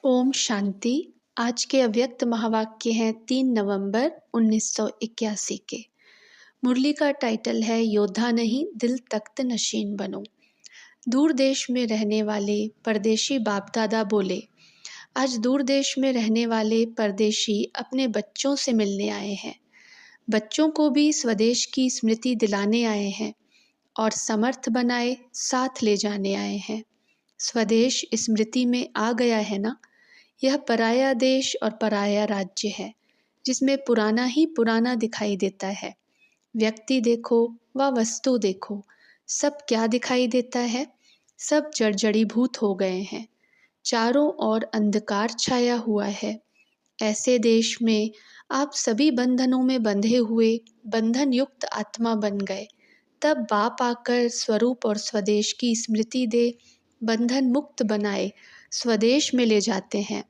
ओम शांति। आज के अव्यक्त महावाक्य हैं 3 नवंबर 1981 के। मुरली का टाइटल है योद्धा नहीं दिल तख्त नशीन बनो। दूर देश में रहने वाले परदेशी बाप दादा बोले, आज दूर देश में रहने वाले परदेशी अपने बच्चों से मिलने आए हैं। बच्चों को भी स्वदेश की स्मृति दिलाने आए हैं और समर्थ बनाए साथ ले जाने आए हैं। स्वदेश स्मृति में आ गया है ना। यह पराया देश और पराया राज्य है जिसमें पुराना ही पुराना दिखाई देता है। व्यक्ति देखो व वस्तु देखो, सब क्या दिखाई देता है? सब जर्जरीभूत हो गए हैं। चारों ओर अंधकार छाया हुआ है। ऐसे देश में आप सभी बंधनों में बंधे हुए बंधन युक्त आत्मा बन गए। तब बाप आकर स्वरूप और स्वदेश की स्मृति दे बंधन मुक्त बनाए स्वदेश में ले जाते हैं,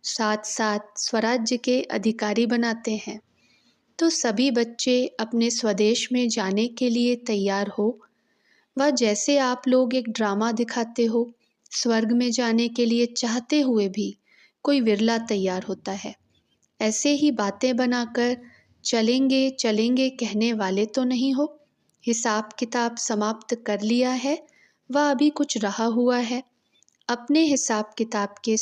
साथ साथ स्वराज्य के अधिकारी बनाते हैं। तो सभी बच्चे अपने स्वदेश में जाने के लिए तैयार हो। वह जैसे आप लोग एक ड्रामा दिखाते हो, स्वर्ग में जाने के लिए चाहते हुए भी कोई विरला तैयार होता है। ऐसे ही बातें बनाकर चलेंगे चलेंगे कहने वाले तो नहीं हो। हिसाब किताब समाप्त कर लिया है, वह अभी कुछ रहा हुआ है। अपने हिसाब किताब के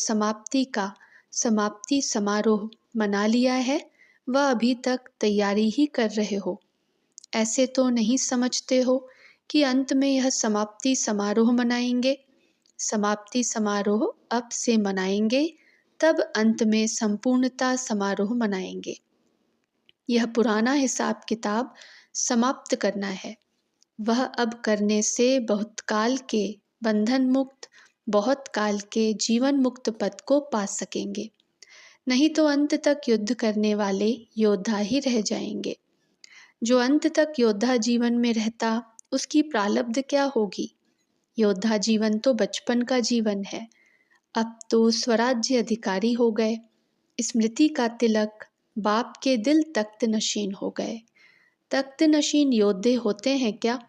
समाप्ति समारोह मना लिया है, वह अभी तक तैयारी ही कर रहे हो। ऐसे तो नहीं समझते हो कि अंत में यह समाप्ति समारोह मनाएंगे। समाप्ति समारोह अब से मनाएंगे, तब अंत में संपूर्णता समारोह मनाएंगे। यह पुराना हिसाब किताब समाप्त करना है। वह अब करने से बहुत काल के बंधन मुक्त, बहुत काल के जीवन मुक्त पद को पा सकेंगे। नहीं तो अंत तक युद्ध करने वाले योद्धा ही रह जाएंगे। जो अंत तक योद्धा जीवन में रहता, उसकी प्रारब्ध क्या होगी? योद्धा जीवन तो बचपन का जीवन है। अब तो स्वराज्य अधिकारी हो गए। स्मृति का तिलक बाप के दिल तख्त नशीन हो गए। तख्त नशीन योद्धे होते हैं क्या?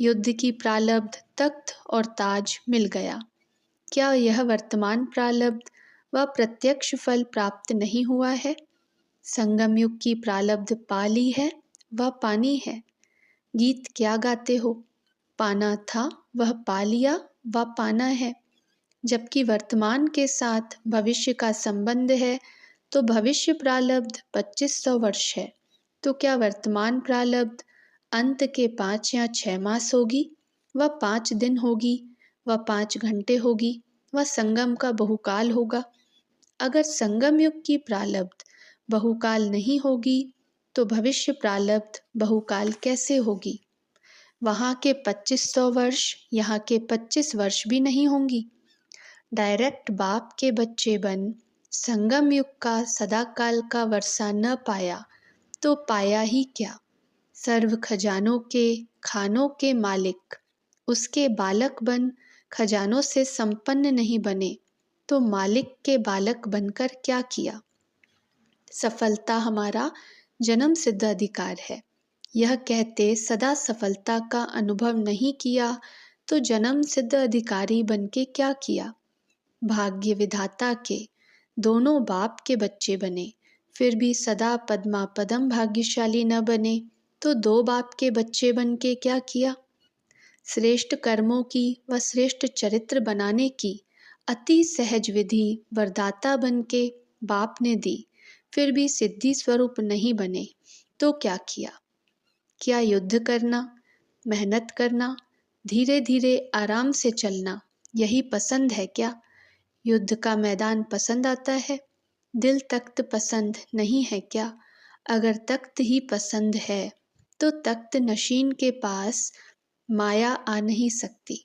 युद्ध की प्रारब्ध तख्त और ताज मिल गया। क्या यह वर्तमान प्रारब्ध व प्रत्यक्ष फल प्राप्त नहीं हुआ है? संगम युग की प्रारब्ध पा ली है, वह पानी है। गीत क्या गाते हो? पाना था वह पा लिया, वह पाना है। जबकि वर्तमान के साथ भविष्य का संबंध है, तो भविष्य प्रारब्ध 2500 वर्ष है। तो क्या वर्तमान प्रारब्ध अंत के 5 या 6 मास होगी? वह 5 दिन होगी, वह 5 घंटे होगी, वह संगम का बहुकाल होगा। अगर संगम युग की प्रारब्ध बहुकाल नहीं होगी, तो भविष्य प्रारब्ध बहुकाल कैसे होगी? वहाँ के 2500 वर्ष यहाँ के 25 वर्ष भी नहीं होंगी। डायरेक्ट बाप के बच्चे बन संगम युग का सदाकाल का वर्षा न पाया तो पाया ही क्या? सर्व खजानों के खानों के मालिक उसके बालक बन खजानों से संपन्न नहीं बने, तो मालिक के बालक बनकर क्या किया? सफलता हमारा जन्म सिद्ध अधिकार है। यह कहते सदा सफलता का अनुभव नहीं किया, तो जन्म सिद्ध अधिकारी बनके क्या किया? भाग्य विधाता के दोनों बाप के बच्चे बने, फिर भी सदा पद्मा पदम भाग्यशाली न बने, तो 2 बाप के बच्चे बन के क्या किया? श्रेष्ठ कर्मों की व श्रेष्ठ चरित्र बनाने की अति सहज विधि वरदाता बन के बाप ने दी, फिर भी सिद्धि स्वरूप नहीं बने, तो क्या किया? क्या युद्ध करना, मेहनत करना, धीरे धीरे आराम से चलना यही पसंद है क्या? युद्ध का मैदान पसंद आता है? दिल तख्त पसंद नहीं है क्या? अगर तख्त ही पसंद है, तो तख्त नशीन के पास माया आ नहीं सकती।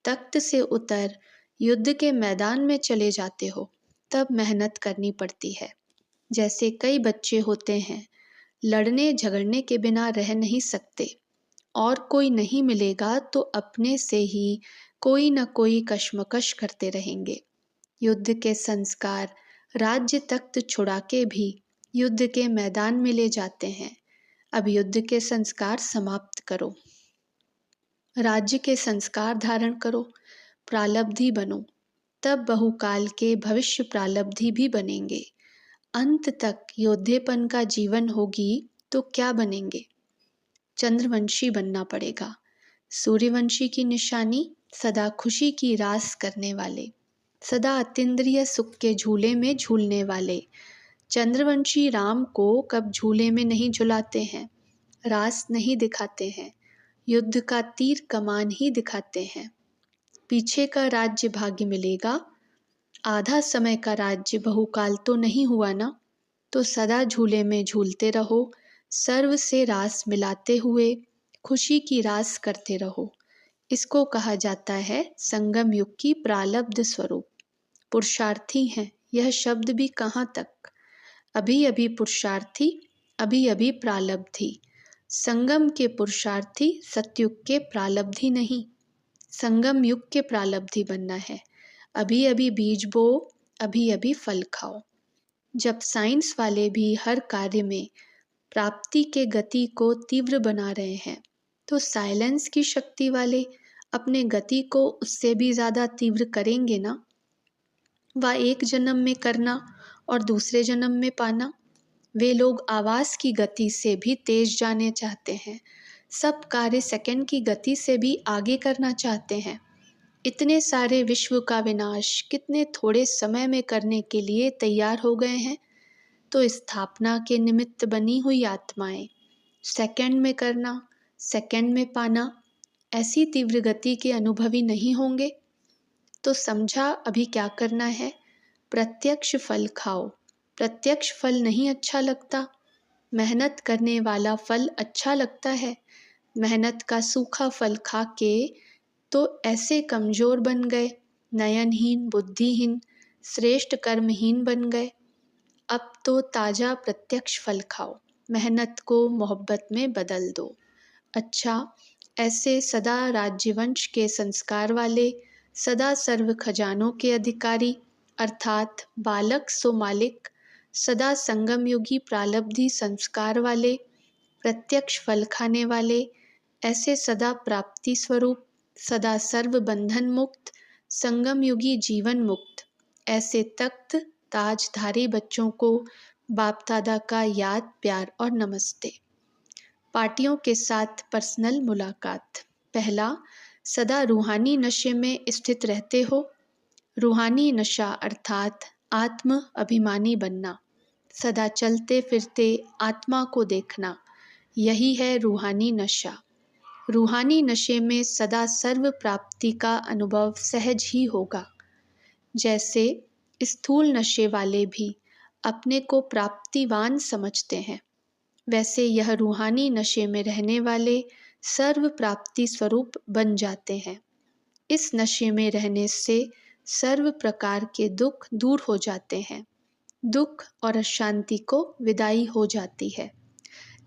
तख्त से उतर युद्ध के मैदान में चले जाते हो, तब मेहनत करनी पड़ती है। जैसे कई बच्चे होते हैं, लड़ने झगड़ने के बिना रह नहीं सकते, और कोई नहीं मिलेगा तो अपने से ही कोई न कोई कशमकश करते रहेंगे। युद्ध के संस्कार राज्य तख्त छुड़ा के भी युद्ध के मैदान में ले जाते हैं। अब युद्ध के संस्कार समाप्त करो, राज्य के संस्कार धारण करो, प्रारब्धी बनो। तब बहुकाल के भविष्य प्रालब्धि भी बनेंगे। अंत तक योद्धेपन का जीवन होगी तो क्या बनेंगे? चंद्रवंशी बनना पड़ेगा। सूर्यवंशी की निशानी सदा खुशी की रास करने वाले, सदा अतीन्द्रिय सुख के झूले में झूलने वाले। चंद्रवंशी राम को कब झूले में नहीं झुलाते हैं, रास नहीं दिखाते हैं, युद्ध का तीर कमान ही दिखाते हैं। पीछे का राज्य भाग्य मिलेगा, आधा समय का राज्य बहुकाल तो नहीं हुआ ना। तो सदा झूले में झूलते रहो, सर्व से रास मिलाते हुए खुशी की रास करते रहो। इसको कहा जाता है संगम युग की प्रालब्ध स्वरूप। पुरुषार्थी हैं, यह शब्द भी कहाँ तक। अभी अभी पुरुषार्थी, अभी अभी प्रालब्धि। संगम के पुरुषार्थी, सतयुग के प्रालब्धि नहीं। संगम युग के प्रालब्धि बनना है। अभी अभी बीज बो, अभी अभी फल खाओ। जब साइंस वाले भी हर कार्य में प्राप्ति के गति को तीव्र बना रहे हैं, तो साइलेंस की शक्ति वाले अपने गति को उससे भी ज़्यादा तीव्र करेंगे ना। वह एक जन्म में करना और दूसरे जन्म में पाना। वे लोग आवाज़ की गति से भी तेज जाने चाहते हैं, सब कार्य सेकंड की गति से भी आगे करना चाहते हैं। इतने सारे विश्व का विनाश कितने थोड़े समय में करने के लिए तैयार हो गए हैं। तो स्थापना के निमित्त बनी हुई आत्माएं सेकंड में करना, सेकंड में पाना, ऐसी तीव्र गति के अनुभवी नहीं होंगे। तो समझा अभी क्या करना है। प्रत्यक्ष फल खाओ। प्रत्यक्ष फल नहीं अच्छा लगता, मेहनत करने वाला फल अच्छा लगता है। मेहनत का सूखा फल खा के तो ऐसे कमज़ोर बन गए, नयनहीन, बुद्धिहीन, श्रेष्ठ कर्महीन बन गए। अब तो ताज़ा प्रत्यक्ष फल खाओ, मेहनत को मोहब्बत में बदल दो। अच्छा, ऐसे सदा राज्यवंश के संस्कार वाले, सदा सर्व खजानों के अधिकारी अर्थात बालक सो मालिक, सदा संगम युगी प्रालब्धि संस्कार वाले, प्रत्यक्ष फल खाने वाले, ऐसे सदा प्राप्ति स्वरूप, सदा सर्व बंधन मुक्त, संगम युगी जीवन मुक्त, ऐसे तख्त ताजधारी बच्चों को बाप दादा का याद, प्यार और नमस्ते। पार्टियों के साथ पर्सनल मुलाकात। पहला, सदा रूहानी नशे में स्थित रहते हो। रूहानी नशा अर्थात आत्म अभिमानी बनना, सदा चलते फिरते आत्मा को देखना, यही है रूहानी नशा। रूहानी नशे में सदा सर्व प्राप्ति का अनुभव सहज ही होगा। जैसे स्थूल नशे वाले भी अपने को प्राप्तिवान समझते हैं, वैसे यह रूहानी नशे में रहने वाले सर्व प्राप्ति स्वरूप बन जाते हैं। इस नशे में रहने से सर्व प्रकार के दुख दूर हो जाते हैं, दुख और अशांति को विदाई हो जाती है।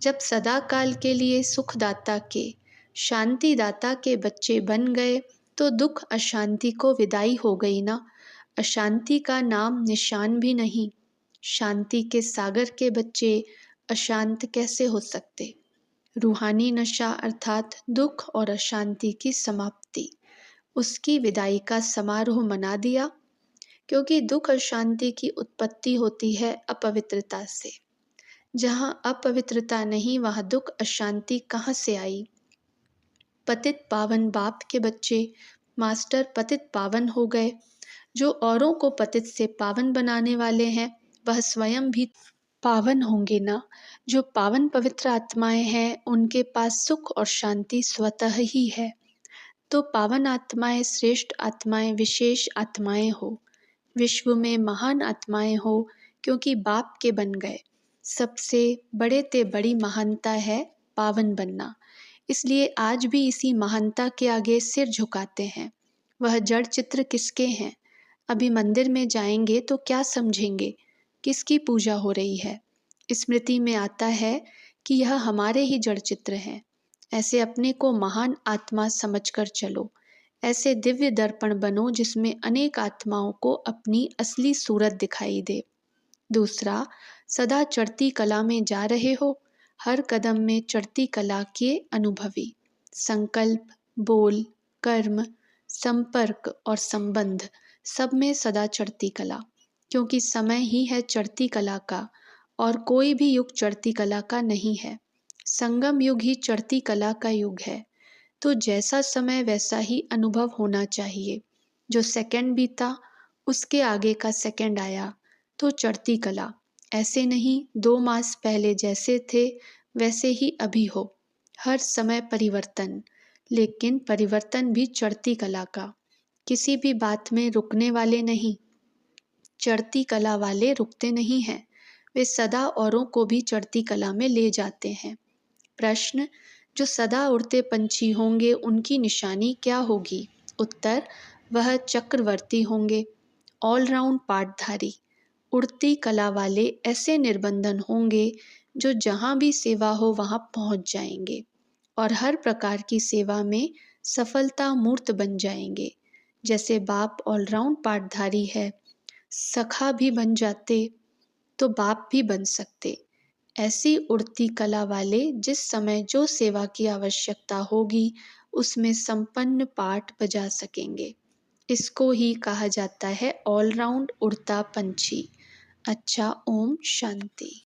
जब सदा काल के लिए सुखदाता के, शांतिदाता के बच्चे बन गए तो दुख अशांति को विदाई हो गई ना। अशांति का नाम निशान भी नहीं। शांति के सागर के बच्चे अशांत कैसे हो सकते। रूहानी नशा अर्थात दुख और अशांति की समाप्ति, उसकी विदाई का समारोह मना दिया, क्योंकि दुख अशांति की उत्पत्ति होती है अपवित्रता से। जहाँ अपवित्रता नहीं वहाँ दुख अशांति कहाँ से आई। पतित पावन बाप के बच्चे मास्टर पतित पावन हो गए। जो औरों को पतित से पावन बनाने वाले हैं वह स्वयं भी पावन होंगे ना। जो पावन पवित्र आत्माएं हैं उनके पास सुख और शांति स्वतः ही है। तो पावन आत्माएं, श्रेष्ठ आत्माएं, विशेष आत्माएं हो, विश्व में महान आत्माएं हो, क्योंकि बाप के बन गए। सबसे बड़े ते बड़ी महानता है पावन बनना। इसलिए आज भी इसी महानता के आगे सिर झुकाते हैं। वह जड़ चित्र किसके हैं? अभी मंदिर में जाएंगे तो क्या समझेंगे किसकी पूजा हो रही है। स्मृति में आता है कि यह हमारे ही जड़ चित्र हैं। ऐसे अपने को महान आत्मा समझकर चलो। ऐसे दिव्य दर्पण बनो जिसमें अनेक आत्माओं को अपनी असली सूरत दिखाई दे। दूसरा, सदा चढ़ती कला में जा रहे हो, हर कदम में चढ़ती कला के अनुभवी। संकल्प, बोल, कर्म, संपर्क और संबंध सब में सदा चढ़ती कला, क्योंकि समय ही है चढ़ती कला का और कोई भी युग चढ़ती कला का नहीं है। संगम युग ही चढ़ती कला का युग है। तो जैसा समय वैसा ही अनुभव होना चाहिए। जो सेकंड बीता उसके आगे का सेकंड आया तो चढ़ती कला। ऐसे नहीं 2 मास पहले जैसे थे वैसे ही अभी हो। हर समय परिवर्तन, लेकिन परिवर्तन भी चढ़ती कला का। किसी भी बात में रुकने वाले नहीं। चढ़ती कला वाले रुकते नहीं हैं, वे सदा औरों को भी चढ़ती कला में ले जाते हैं। प्रश्न, जो सदा उड़ते पंछी होंगे उनकी निशानी क्या होगी? उत्तर, वह चक्रवर्ती होंगे, ऑलराउंड पाठधारी। उड़ती कला वाले ऐसे निर्बंधन होंगे जो जहाँ भी सेवा हो वहाँ पहुँच जाएंगे और हर प्रकार की सेवा में सफलता मूर्त बन जाएंगे। जैसे बाप ऑलराउंड पाठधारी है, सखा भी बन जाते तो बाप भी बन सकते। ऐसी उड़ती कला वाले जिस समय जो सेवा की आवश्यकता होगी उसमें संपन्न पाठ बजा सकेंगे। इसको ही कहा जाता है ऑलराउंड उड़ता पंछी। अच्छा, ओम शांति।